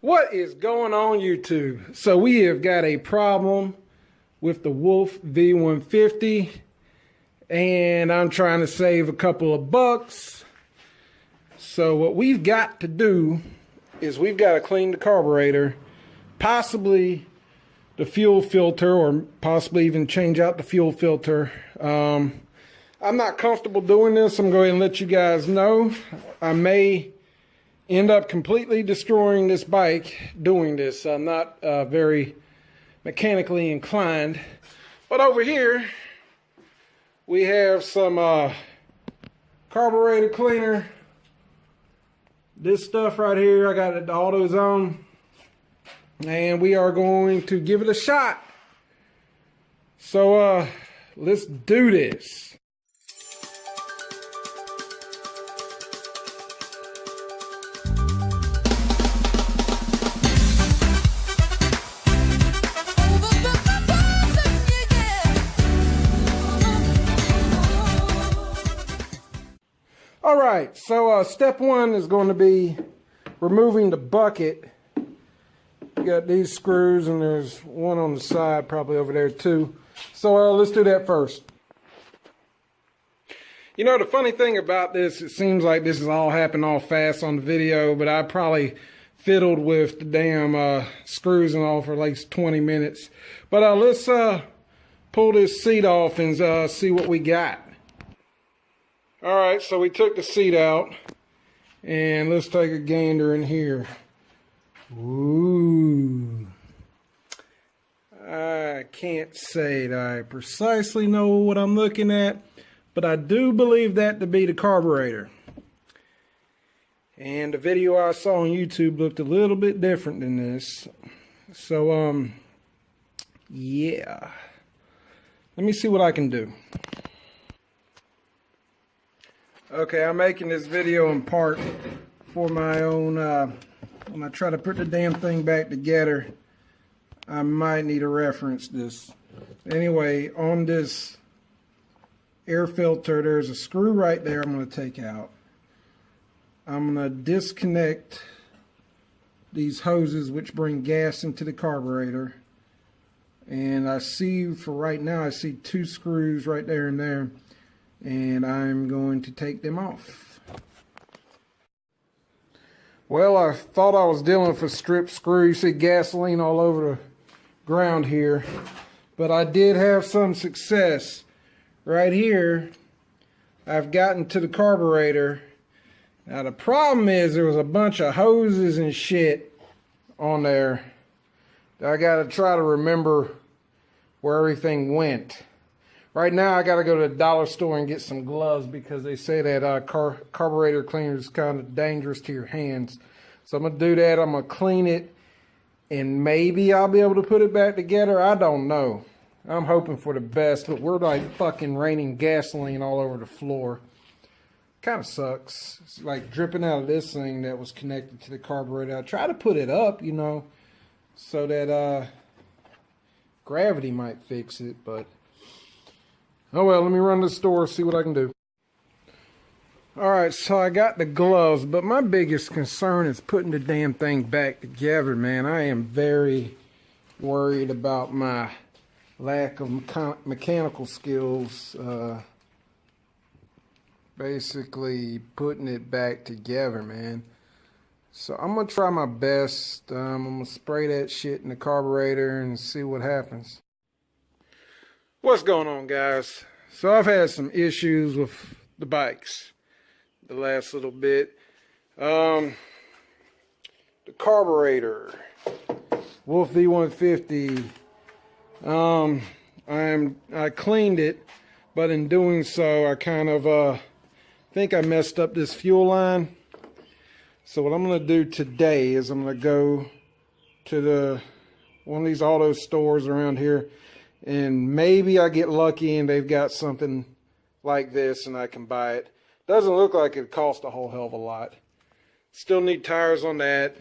What is going on, YouTube? So we have got a problem with the Wolf V150 and I'm trying to save a couple of bucks. So what we've got to do is we've got to clean the carburetor, possibly the fuel filter, or possibly even change out the fuel filter. I'm not comfortable doing this. I'm going to let you guys know. I may end up completely destroying this bike doing this. I'm not very mechanically inclined. But over here, we have some carburetor cleaner. This stuff right here, I got it the AutoZone. And we are going to give it a shot. So let's do this. All right, so step one is going to be removing the bucket. You got these screws and there's one on the side probably over there too. So let's do that first. You know, the funny thing about this, it seems like this is all happened all fast on the video, but I probably fiddled with the damn screws and all for at least 20 minutes. But let's pull this seat off and see what we got. All right, so we took the seat out, and let's take a gander in here. Ooh. I can't say that I precisely know what I'm looking at, but I do believe that to be the carburetor. And the video I saw on YouTube looked a little bit different than this. So, yeah. Let me see what I can do. Okay, I'm making this video in part for my own, when I try to put the damn thing back together, I might need to reference this. Anyway, on this air filter, there's a screw right there I'm going to take out. I'm going to disconnect these hoses which bring gas into the carburetor. And I see, for right now, I see two screws right there and there. And I'm going to take them off. Well, I thought I was dealing with a strip screw. You see gasoline all over the ground here. But I did have some success. Right here, I've gotten to the carburetor. Now the problem is there was a bunch of hoses and shit on there. I got to try to remember where everything went. Right now, I got to go to the dollar store and get some gloves because they say that carburetor cleaner is kind of dangerous to your hands. So I'm going to do that. I'm going to clean it, and maybe I'll be able to put it back together. I don't know. I'm hoping for the best, but we're like fucking raining gasoline all over the floor. Kind of sucks. It's like dripping out of this thing that was connected to the carburetor. I try to put it up, you know, so that gravity might fix it, but... Oh well, let me run to the store, see what I can do. Alright, so I got the gloves, but my biggest concern is putting the damn thing back together, man. I am very worried about my lack of mechanical skills, basically putting it back together, man. So I'm going to try my best. I'm going to spray that shit in the carburetor and see what happens. What's going on, guys? So I've had some issues with the bikes the last little bit. The carburetor, Wolf V150. I cleaned it, but in doing so, I kind of think I messed up this fuel line. So what I'm going to do today is I'm going to go to one of these auto stores around here. And maybe I get lucky and they've got something like this and I can buy it. Doesn't look like it cost a whole hell of a lot. Still need tires on that.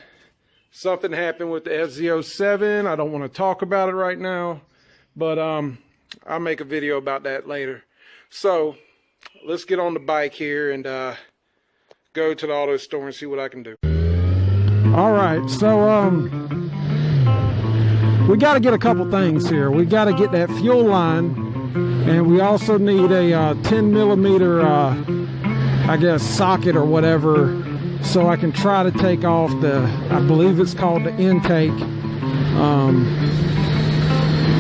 Something happened with the FZ07. I don't want to talk about it right now. But I'll make a video about that later. So let's get on the bike here and go to the auto store and see what I can do. All right, so we got to get a couple things here. We got to get that fuel line, and we also need a 10 millimeter, I guess, socket or whatever, so I can try to take off the, I believe it's called the intake,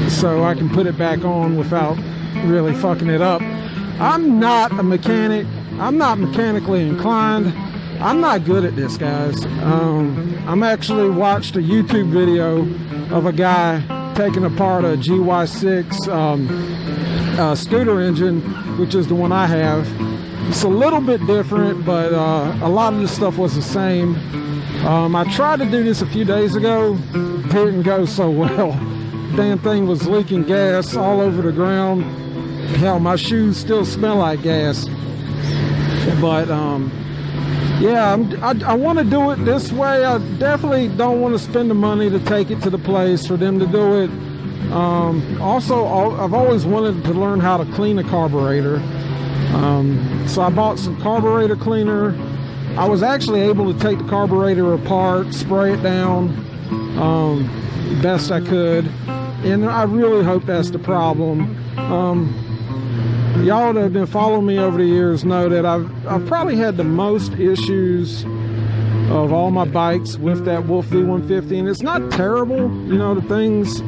so I can put it back on without really fucking it up. I'm not a mechanic. I'm not mechanically inclined. I'm not good at this, guys. I'm actually watched a YouTube video of a guy taking apart a GY6 scooter engine, which is the one I have. It's a little bit different, but a lot of the stuff was the same. I tried to do this a few days ago. Didn't go so well. Damn thing was leaking gas all over the ground. Hell, my shoes still smell like gas. But yeah, I want to do it this way. I definitely don't want to spend the money to take it to the place for them to do it. Also, I've always wanted to learn how to clean a carburetor. So I bought some carburetor cleaner. I was actually able to take the carburetor apart, spray it down best I could, and I really hope that's the problem. Y'all that have been following me over the years know that I've probably had the most issues of all my bikes with that Wolf V150, and it's not terrible, you know, the things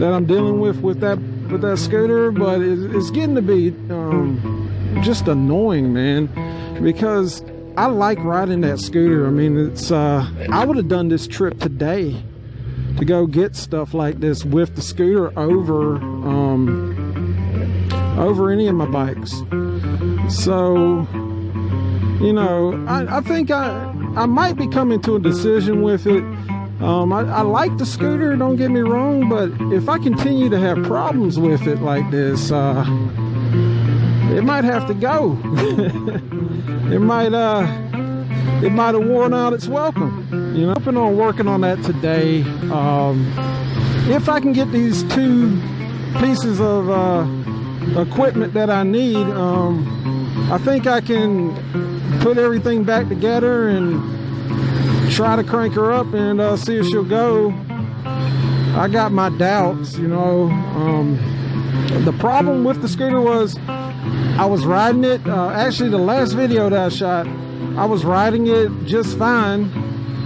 that I'm dealing with that scooter, but it's getting to be just annoying, man, because I like riding that scooter. I mean, it's I would have done this trip today to go get stuff like this with the scooter over any of my bikes. So, you know, I think I might be coming to a decision with it. I like the scooter, don't get me wrong, but if I continue to have problems with it like this, it might have to go. It might have worn out its welcome. You know, I'm on working on that today. If I can get these two pieces of equipment that I need, I think I can put everything back together and try to crank her up and see if she'll go. I got my doubts, you know. The problem with the scooter was I was riding it, actually the last video that I shot, I was riding it just fine,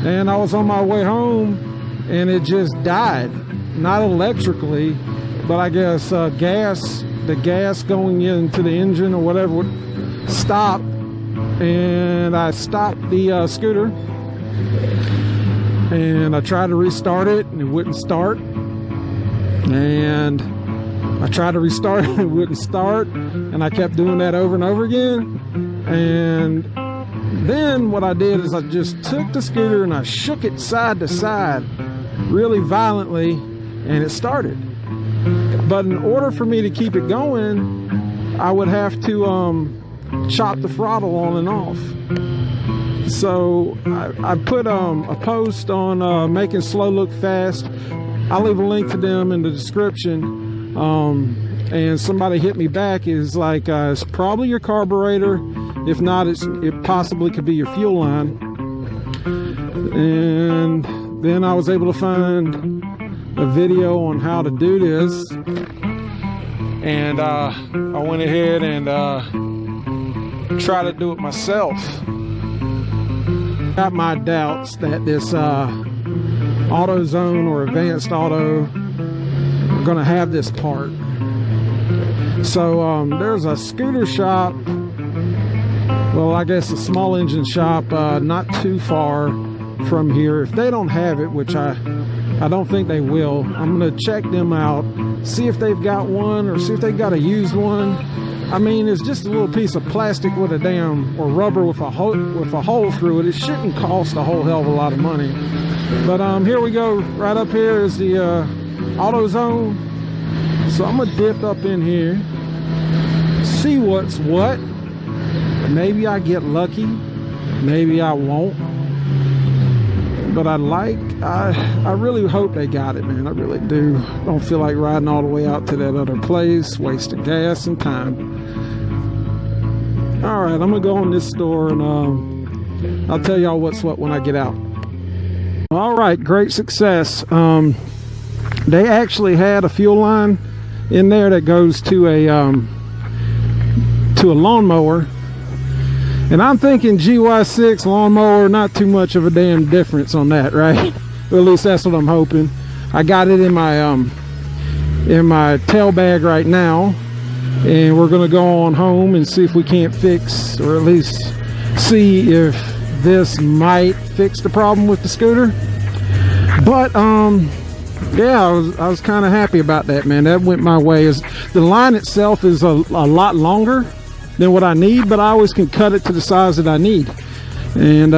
and I was on my way home and it just died. Not electrically, but I guess the gas going into the engine or whatever would stop, and I stopped the scooter and I tried to restart it and it wouldn't start, and I tried to restart it, it wouldn't start, and I kept doing that over and over again. And then what I did is I just took the scooter and I shook it side to side really violently, and it started. But in order for me to keep it going, I would have to chop the throttle on and off. So I put a post on Making Slow Look Fast. I'll leave a link to them in the description. And somebody hit me back, is like, it's probably your carburetor. If not, it possibly could be your fuel line. And then I was able to find a video on how to do this, and I went ahead and tried to do it myself. Got my doubts that this AutoZone or Advanced Auto are gonna have this part. So there's a scooter shop, well, I guess a small engine shop, not too far from here. If they don't have it, which I don't think they will, I'm gonna check them out, see if they've got one or see if they've got a used one. I mean, it's just a little piece of plastic with a damn, or rubber with a hole through it. It shouldn't cost a whole hell of a lot of money. But here we go. Right up here is the AutoZone. So I'm gonna dip up in here, see what's what. Maybe I get lucky, maybe I won't. But I really hope they got it, man. I really do. Don't feel like riding all the way out to that other place, wasting gas and time. All right, I'm gonna go in this store and I'll tell y'all what's what when I get out. All right, great success. They actually had a fuel line in there that goes to a lawnmower, and I'm thinking GY6 lawnmower, not too much of a damn difference on that, right? Or at least that's what I'm hoping. I got it in my tail bag right now, and we're gonna go on home and see if we can't fix, or at least see if this might fix the problem with the scooter. But yeah, I was kind of happy about that, man. That went my way. The line itself is a lot longer than what I need, but I always can cut it to the size that I need. And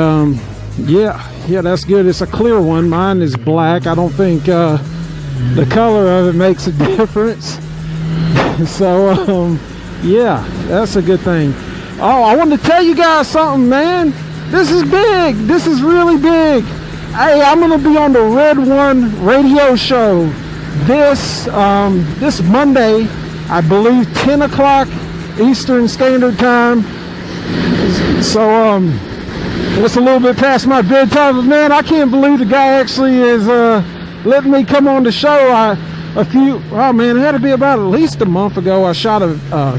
yeah, that's good. It's a clear one. Mine is black. I don't think the color of it makes a difference. So yeah, that's a good thing. Oh, I wanted to tell you guys something, man. This is big. This is really big. Hey, I'm gonna be on the Red One radio show this Monday, I believe, 10 o'clock Eastern Standard Time. So it's a little bit past my bedtime, but man, I can't believe the guy actually is letting me come on the show. Oh man, it had to be about at least a month ago. I shot a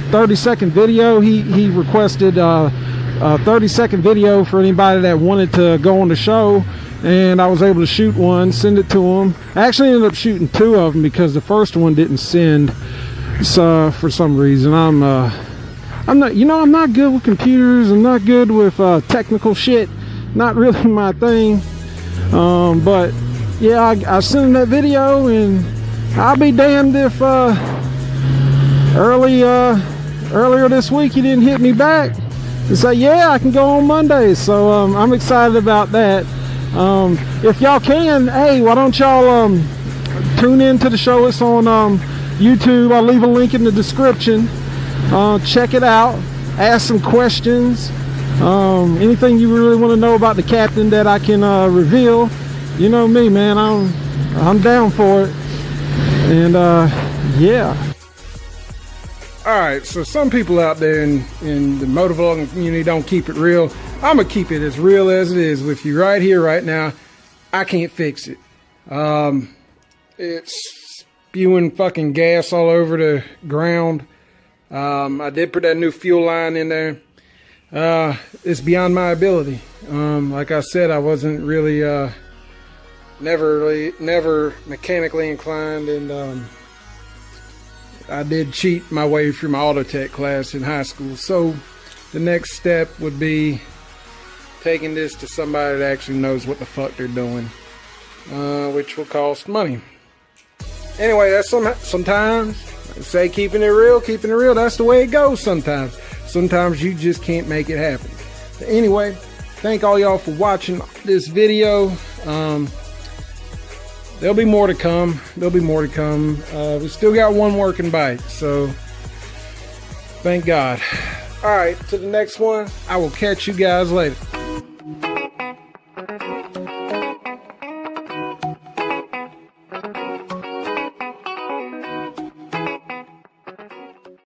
30-second video. He requested a 30-second video for anybody that wanted to go on the show, and I was able to shoot one, send it to him. I actually ended up shooting 2 of them because the first one didn't send. So for some reason, I'm not, I'm not good with computers. I'm not good with technical shit. Not really my thing. But yeah, I sent him that video, and I'll be damned if earlier this week he didn't hit me back and say, yeah, I can go on Monday. So I'm excited about that. If y'all can, hey, why don't y'all tune in to the show? It's on YouTube. I'll leave a link in the description. Check it out. Ask some questions. Anything you really want to know about the captain that I can reveal, you know me, man. I'm down for it. And yeah. Alright, so some people out there in the motovlogging community don't keep it real. I'm gonna keep it as real as it is with you right here, right now. I can't fix it. It's spewing fucking gas all over the ground. I did put that new fuel line in there. It's beyond my ability. Like I said, I wasn't really never mechanically inclined, and I did cheat my way through my auto tech class in high school. So the next step would be taking this to somebody that actually knows what the fuck they're doing, which will cost money. Anyway, that's sometimes I say keeping it real. That's the way it goes sometimes. Sometimes you just can't make it happen. But anyway, thank all y'all for watching this video. There'll be more to come. We still got one working bike, so thank God. All right, to the next one. I will catch you guys later.